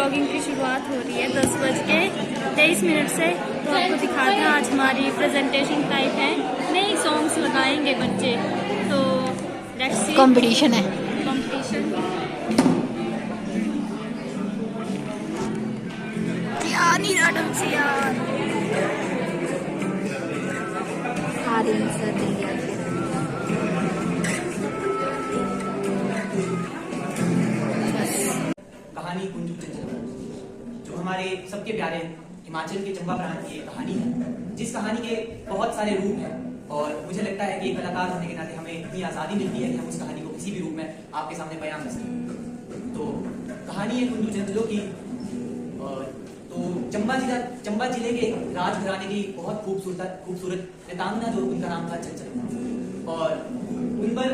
Vlogging की शुरुआत हो रही है 10:23 से। तो आपको दिखाते हैं आज हमारी प्रेजेंटेशन टाइप है, नई सॉन्ग्स लगाएंगे बच्चे। तो लेट्स सी, कंपटीशन है। कंपटीशन यार नहीं मैडम से यार कहानी कुंजू चंचल, जो हमारे सबके प्यारे हिमाचल के चंबा प्रांत की एक कहानी है, जिस कहानी के बहुत सारे रूप हैं। और मुझे लगता है कि एक कलाकार होने के नाते हमें इतनी आज़ादी मिलती है कि हम उस कहानी को किसी भी रूप में आपके सामने बयां कर सकें। तो कहानी है कुंजू चंचलों की। तो चंबा जिले के राजघराने की बहुत खूबसूरत नेतांगना, जो उनका नाम था चंचल। और उन पर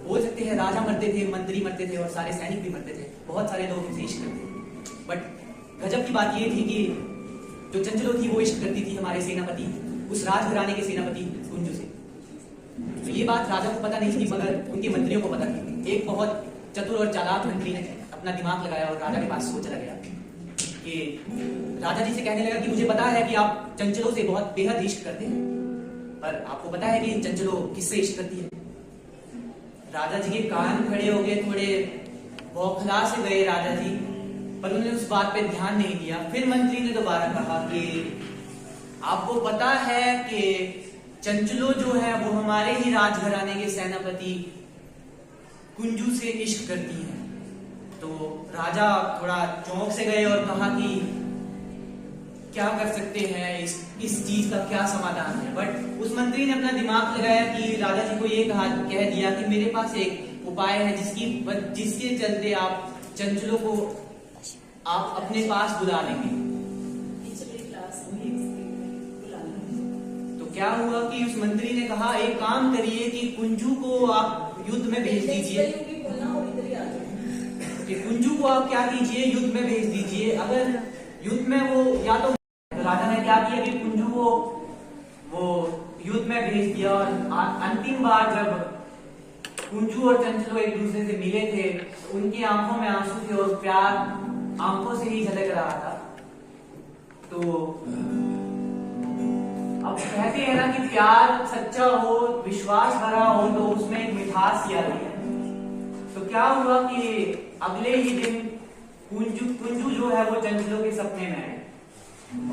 बोल सकते हैं राजा मरते थे, मंत्री मरते थे और सारे सैनिक भी मरते थे। बहुत सारे लोग उनसे इश्क करते थे। बट गजब की बात यह थी कि जो चंचलो थी वो इश्क करती थी हमारे सेनापति, उस राजघराने के सेनापति कुंजू से। तो ये बात राजा को पता नहीं थी, मगर उनके मंत्रियों को पता थी। एक बहुत चतुर और चालाक मंत्री ने अपना दिमाग लगाया और राजा के पास सोच गया कि राजा जी से कहने लगा कि मुझे पता है कि आप चंचलों से बहुत बेहद इश्क करते हैं, पर आपको पता है कि चंचलो किससे इश्क करती है? राजा जी के कान खड़े हो गए, थोड़े बौखला से गए राजा जी, पर उन्होंने उस बात पे ध्यान नहीं दिया। फिर मंत्री ने दोबारा कहा कि आपको पता है कि चंचलो जो है वो हमारे ही राजघराने के सेनापति कुंजू से इश्क करती है। तो राजा थोड़ा चौंक से गए और कहा कि क्या कर सकते हैं, इस चीज का क्या समाधान है? बट उस मंत्री ने अपना दिमाग लगाया कि राजा जी को ये कह दिया कि मेरे पास एक उपाय है जिसके चलते आप चंचलों को आप अपने पास बुला लेंगे। तो क्या हुआ कि उस मंत्री ने कहा एक काम करिए कि कुंजू को आप युद्ध में भेज दीजिए। कि कुंजू को आप क्या कीजिए, युद्ध में भेज दीजिए। अगर युद्ध में वो या तो राजा ने क्या किया कि कुंजू को वो युद्ध में भेज दिया। और अंतिम बार जब कुंजू और चंचलो एक दूसरे से मिले थे, उनकी आंखों में आंसू थे और प्यार आंखों से ही झलक रहा था। तो अब कहते हैं ना कि प्यार सच्चा हो, विश्वास भरा हो, तो उसमें एक मिठास सी आती है। तो क्या हुआ कि अगले ही दिन कुंजू जो है वो चंचलो के सपने में आए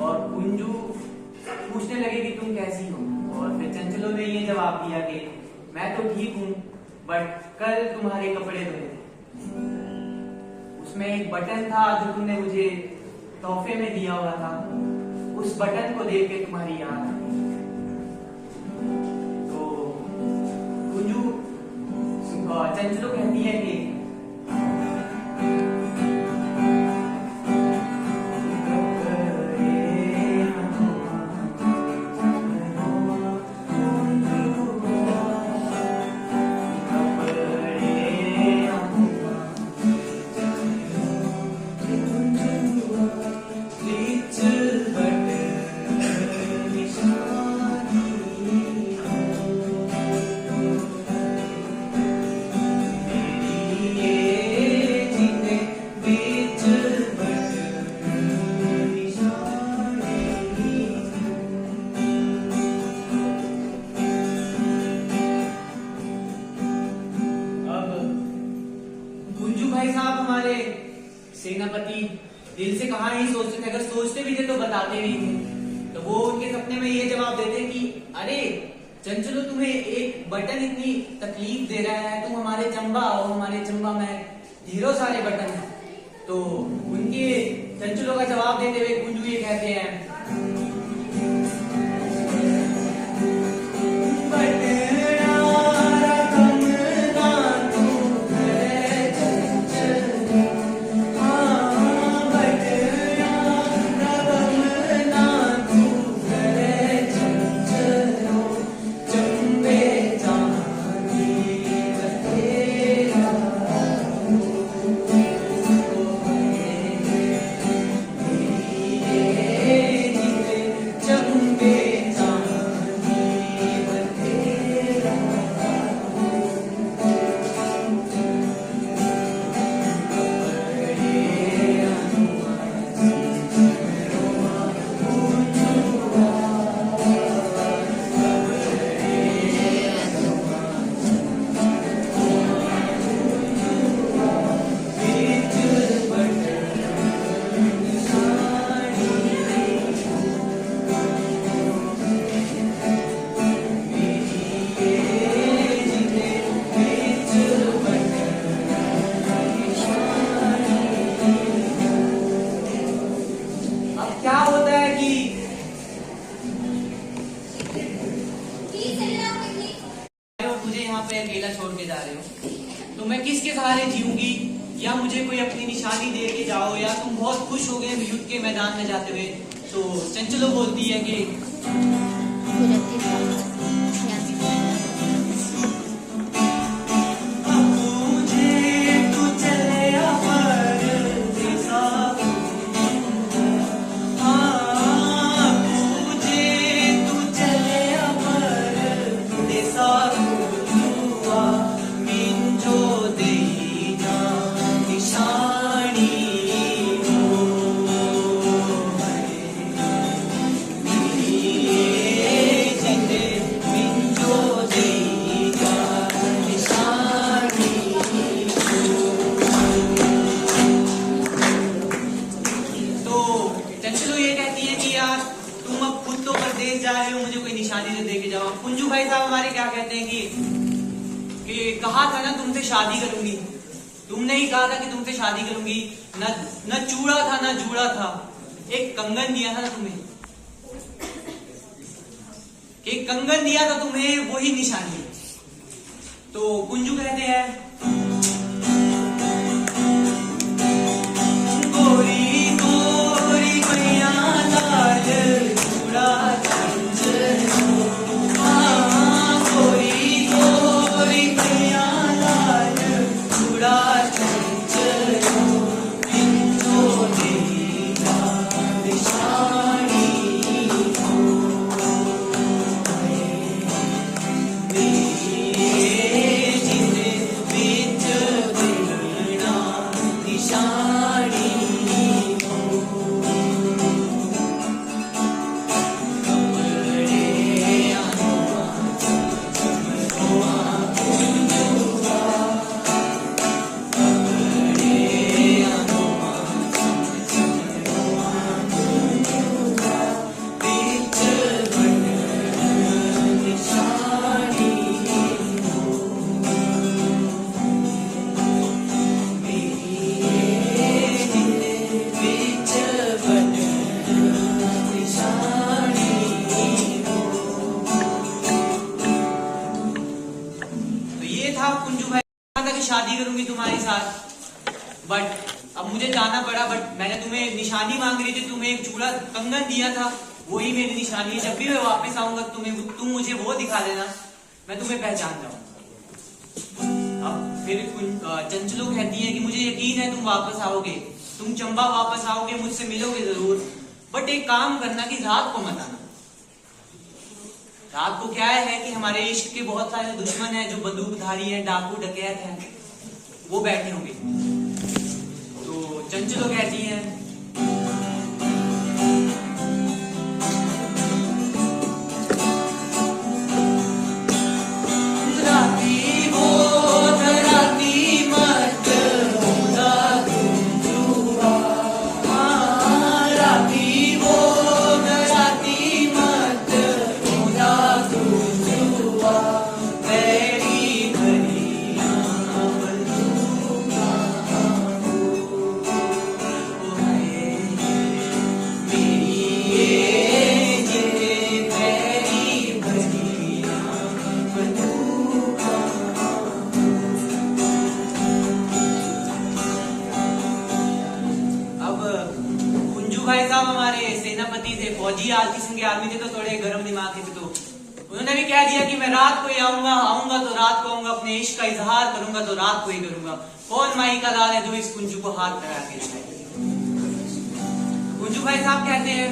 और कुंजू पूछने लगे कि तुम कैसी हो? और फिर चंचलो ने ये जवाब दिया कि मैं तो ठीक हूं, बट कल तुम्हारे कपड़े धोए थे, उसमें एक बटन था जो तुमने मुझे तोहफे में दिया हुआ था, उस बटन को देख के तुम्हारी याद आई। तो कुंजू चंचलो कहती है कि भाई साहब हमारे सेनापति दिल से कहाँ ही सोचते थे, अगर सोचते भी थे तो बताते नहीं थे। तो वो उनके सपने में ये जवाब देते कि अरे चंचलो, तुम्हें एक बटन इतनी तकलीफ दे रहा है, तुम हमारे चंबा आओ, हमारे चंबा में ढेरों सारे बटन हैं। तो उनके चंचलो का जवाब देते हुए कुंजू ये कहते हैं या मुझे कोई अपनी निशानी दे के जाओ, या तुम बहुत खुश हो गए युद्ध के मैदान में जाते हुए। तो चंचलो बोलती है कि जा रहे हो, मुझे कोई निशानी तो दे के जाओ। कुंजू भाई साहब हमारे क्या कहते हैं कि कहा था ना तुमसे शादी करूंगी, तुमने ही कहा था कि तुमसे शादी करूंगी। न चूड़ा था न जूड़ा था, एक कंगन दिया था ना तुम्हें, एक कंगन दिया था तुम्हें, वही निशानी। तो कुंजू कहते हैं शादी करूंगी तुम्हारे साथ, बट अब मुझे जाना पड़ा। बट मैंने तुम्हें निशानी मांग रही थी, तुम्हें एक चूड़ा कंगन दिया था, वही मेरी निशानी है। जब भी मैं वापस आऊंगा तुम मुझे वो दिखा देना, मैं तुम्हें पहचान जाऊंगा। अब फिर चंचलो कहती है कि मुझे यकीन है तुम वापस आओगे, तुम चंबा वापस आओगे, मुझसे मिलोगे जरूर, बट एक काम करना कि रात को मत आना। रात को क्या है कि हमारे इश्क के बहुत सारे दुश्मन हैं, जो बंदूकधारी हैं, डाकू डकैत हैं, वो बैठे होंगे। तो चंचलो कहती है भाई साहब हमारे सेनापति थे, फौजी किस्म के आदमी थे, तो थोड़े गर्म दिमाग के थे। तो उन्होंने भी कह दिया कि मैं रात को ही आऊंगा तो रात को आऊंगा, अपने इश्क का इजहार करूंगा तो रात को ही करूंगा। कौन माई का लाल है जो इस कुंजू को हाथ लगा के दिखाए। कुंजू भाई साहब कहते हैं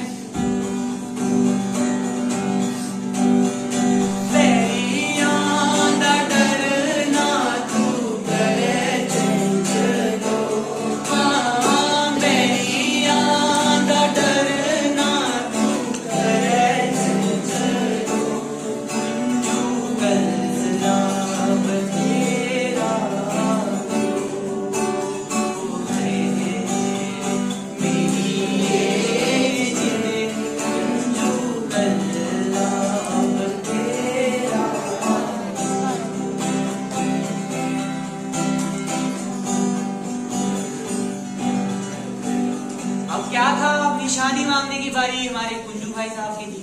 क्या था, अब निशानी मांगने की बारी हमारे कुंजू भाई साहब की थी।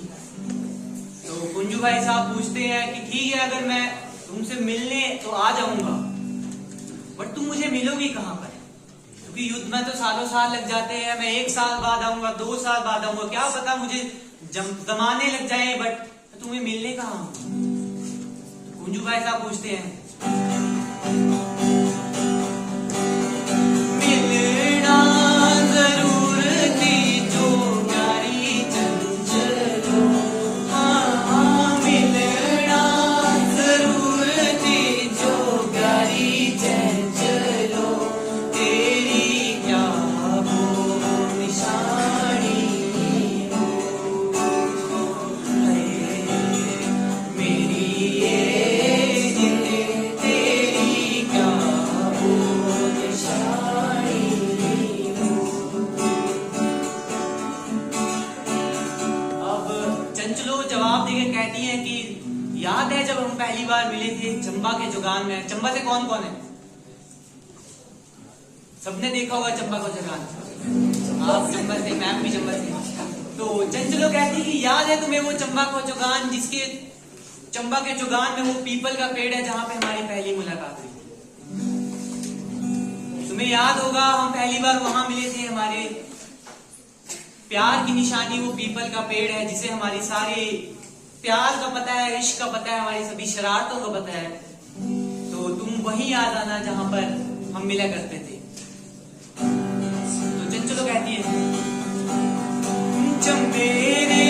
तो कुंजू भाई साहब पूछते हैं कि ठीक है, अगर मैं तुमसे मिलने तो आ जाऊंगा, बट तुम मुझे मिलोगी कहां पर? क्योंकि युद्ध में तो सालों साल लग जाते हैं। मैं 1 साल बाद आऊंगा, 2 साल बाद आऊंगा, क्या पता मुझे जमाने लग जाए, बट तुम्हें मिलने कहाँ आऊंगा। कुंजू भाई साहब पूछते हैं, मिलना जरूर थी जो प्यारी चंचलो, हाँ मिलना जरूर थी जो प्यारी चंचलो, तेरी क्या वो निशानी हो, मेरी ये जिंदगी तेरी क्या वो निशानी हो। अब चंचलो जवाब देके कहती है कि याद है जब हम पहली बार मिले थे चंबा के जुगान में। चंबा से कौन कौन है? सबने देखा होगा चंबा का जुगान। आप चंबा से, मैम भी चंबा से। तो चंचलो कहती है कि याद है तुम्हें वो चंबा का जुगान, जिसके चंबा के जुगान में वो पीपल का पेड़ है जहां पे हमारी पहली मुलाकात हुई। तुम्हें याद होगा हम पहली बार वहां मिले थे, हमारे प्यार की निशानी वो पीपल का पेड़ है, जिसे हमारी सारे प्यार का पता है, इश्क का पता है, हमारी सभी शरारतों का पता है। तो तुम वहीं याद आना जहां पर हम मिला करते थे। तो चंचलो कहती है, चंबे रे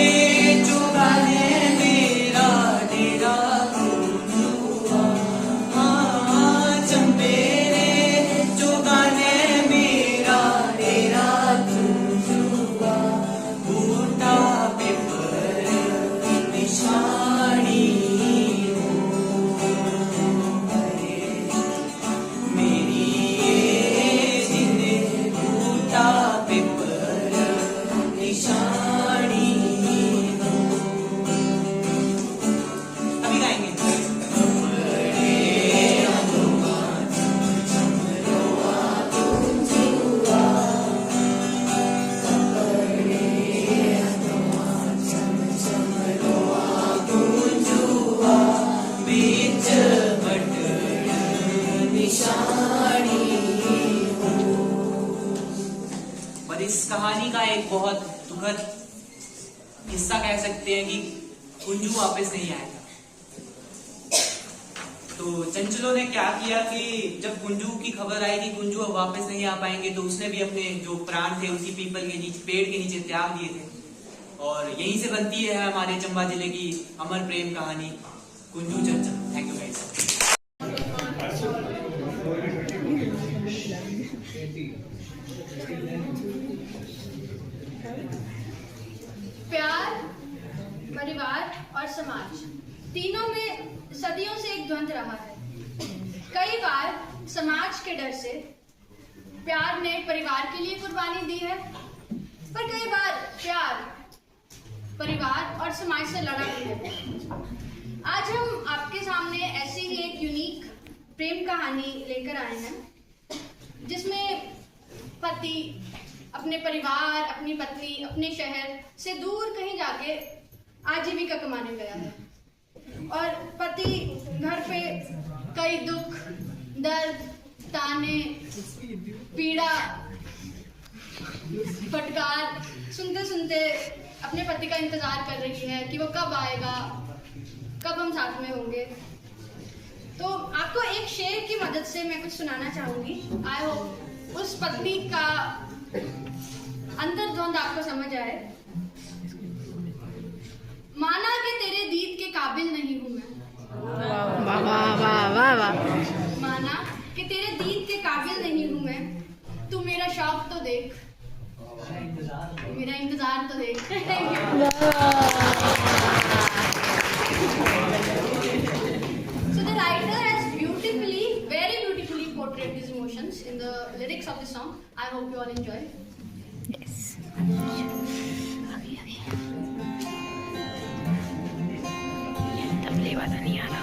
जुगाने मेरा डेरा कुंजुआ, हाँ चंबे रे जुगाने मेरा डेरा कुंजुआ, बूटा पेपर निशानी हो, मेरी ये जिंदगी बूटा पेपर निशानी हो। अभी गाएंगे। बीच बटन निशानी हो। पर इस कहानी का एक बहुत दुखद हिस्सा कह सकते हैं कि कुंजू वापस नहीं आएगा। तो चंचलो ने क्या किया कि जब कुंजू की खबर आई कि कुंजू अब वापस नहीं आ पाएंगे, तो उसने भी अपने जो प्राण थे उसी पीपल के नीचे, पेड़ के नीचे त्याग दिए थे। और यहीं से बनती है हमारे चंबा जिले की अमर प्रेम कहानी कुंजू चंचल। Thank you guys. प्यार, परिवार और समाज, तीनों में सदियों से एक द्वंद्व रहा है। कई बार समाज के डर से प्यार ने परिवार के लिए कुर्बानी दी है, पर कई बार प्यार परिवार और समाज से लड़ा भी है। आज हम आपके सामने ऐसी ही एक यूनिक प्रेम कहानी लेकर आए हैं, जिसमें पति अपने परिवार, अपनी पत्नी, अपने शहर से दूर कहीं जाके आजीविका कमाने गया है, और पति घर पे कई दुख, दर्द, ताने, पीड़ा, फटकार सुनते सुनते अपने पति का इंतजार कर रही है कि वो कब आएगा, कब हम साथ में होंगे। तो आपको एक शेर की मदद से मैं कुछ सुनाना चाहूंगी। आई होप उस पत्नी का अंतर्द्वंद आपको समझ आए। माना कि तेरे दीद के काबिल नहीं हूं मैं, वाह वाह वाह वाह वाह। माना कि तेरे दीद के काबिल नहीं हूं मैं, तू मेरा शौक तो देख, मेरा इंतजार तो देख। So the writer has very beautifully portrayed these emotions in the lyrics of the song. I hope you all enjoy. तबले वाला नहीं आ रहा।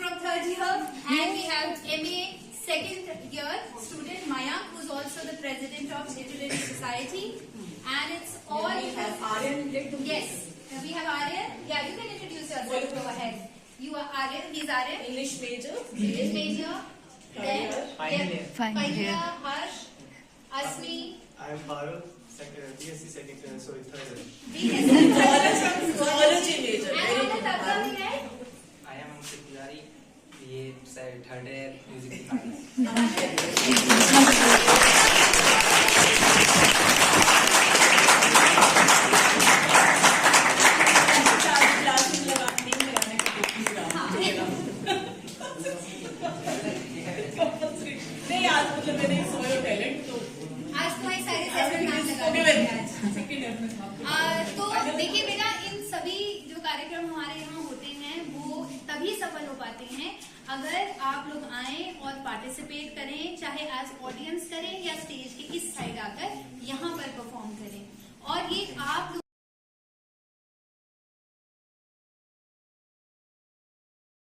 from third year, and we have MA second year student Mayank, who's also the president of Literary Society, and it's all. We have Aryan. Yes, we have Aryan. Yeah, you can introduce yourself. Go ahead. You are Aryan. He's Aryan. English major. English major. Then Final year. Paiya, Harsh, Asmi. I am Parul, BSc second year, sorry, third year. BSc. Zoology major. And Very on the good. upcoming end, I am Amshit Pujari, BA third year music department. Class में नहीं लगाने का नहीं आज मतलब मैंने सोयो talent तो आज तुम्हारी सारी सेशन नाम लगा तो देखिए बेटा, इन सभी जो कार्यक्रम हमारे यहाँ होते हैं वो तभी सफल हो पाते हैं अगर आप लोग आए और पार्टिसिपेट करें, चाहे एज ऑडियंस करें या स्टेज के इस साइड आकर यहाँ पर परफॉर्म करें। और ये आप लोग